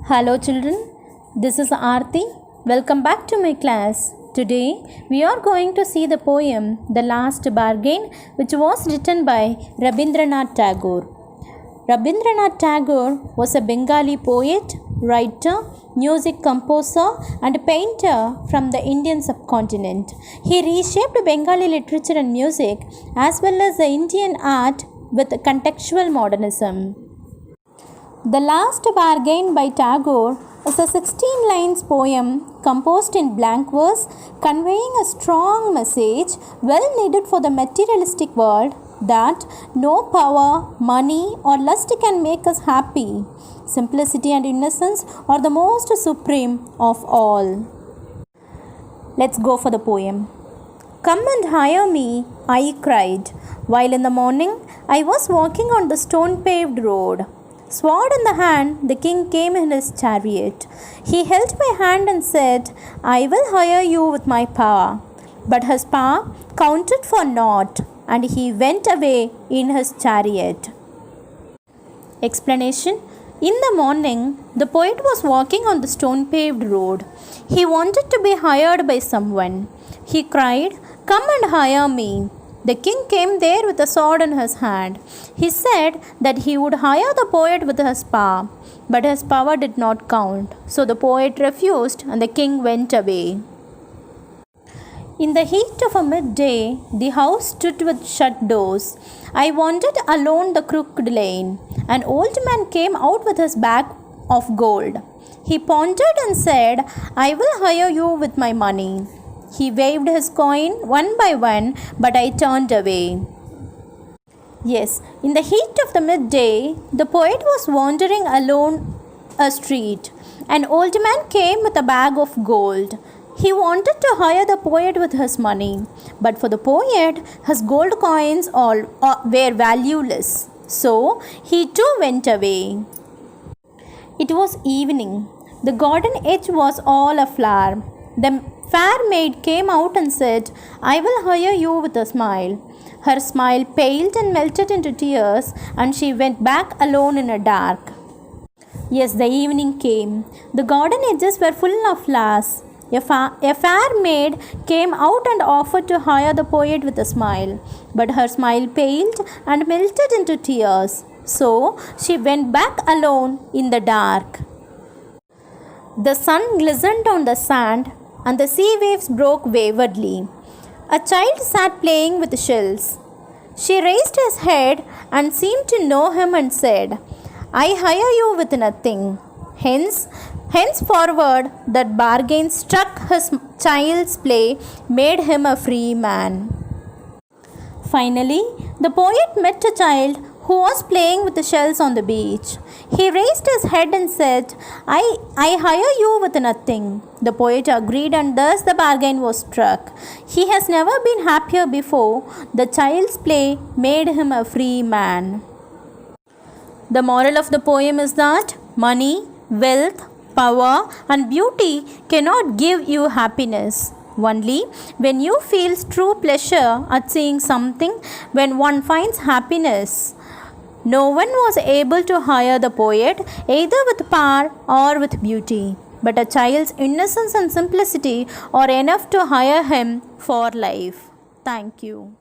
Hello children, this is Aarti. Welcome back to my class. Today we are going to see the poem The Last Bargain, which was written by Rabindranath Tagore. Rabindranath Tagore was a Bengali poet, writer, music composer and painter from the Indian subcontinent. He reshaped Bengali literature and music as well as the Indian art with contextual modernism. The Last Bargain by Tagore is a 16 lines poem composed in blank verse conveying a strong message well needed for the materialistic world that no power, money or lust can make us happy. Simplicity and innocence are the most supreme of all. Let's go for the poem. Come and hire me, I cried, while in the morning I was walking on the stone-paved road. Sword in the hand, the king came in his chariot. He held my hand and said, I will hire you with my power. But his power counted for naught, and he went away in his chariot. Explanation. In the morning, the poet was walking on the stone-paved road. He wanted to be hired by someone. He cried, Come and hire me. The king came there with a sword in his hand. He said that he would hire the poet with his power, but his power did not count. So the poet refused and the king went away. In the heat of a midday, the house stood with shut doors. I wandered alone the crooked lane. An old man came out with his bag of gold. He pondered and said, I will hire you with my money. He waved his coin one by one, but I turned away. Yes, in the heat of the midday, the poet was wandering alone a street. An old man came with a bag of gold. He wanted to hire the poet with his money, but for the poet, his gold coins all were valueless. So he too went away. It was evening. The garden edge was all aflower. The fair maid came out and said, I will hire you with a smile. Her smile paled and melted into tears, and she went back alone in the dark. Yes, the evening came. The garden edges were full of flowers. A fair maid came out and offered to hire the poet with a smile, but her smile paled and melted into tears. So she went back alone in the dark. The sun glistened on the sand, and the sea waves broke waywardly. A child sat playing with shells. She raised his head and seemed to know him and said, I hire you with nothing. Henceforward that bargain struck his child's play, made him a free man. Finally, the poet met a child who was playing with the shells on the beach. He raised his head and said, I hire you with nothing. The poet agreed, and thus the bargain was struck. He has never been happier before. The child's play made him a free man. The moral of the poem is that money, wealth, power and beauty cannot give you happiness. Only when you feel true pleasure at seeing something, when one finds happiness. No one was able to hire the poet either with power or with beauty, but a child's innocence and simplicity are enough to hire him for life. Thank you.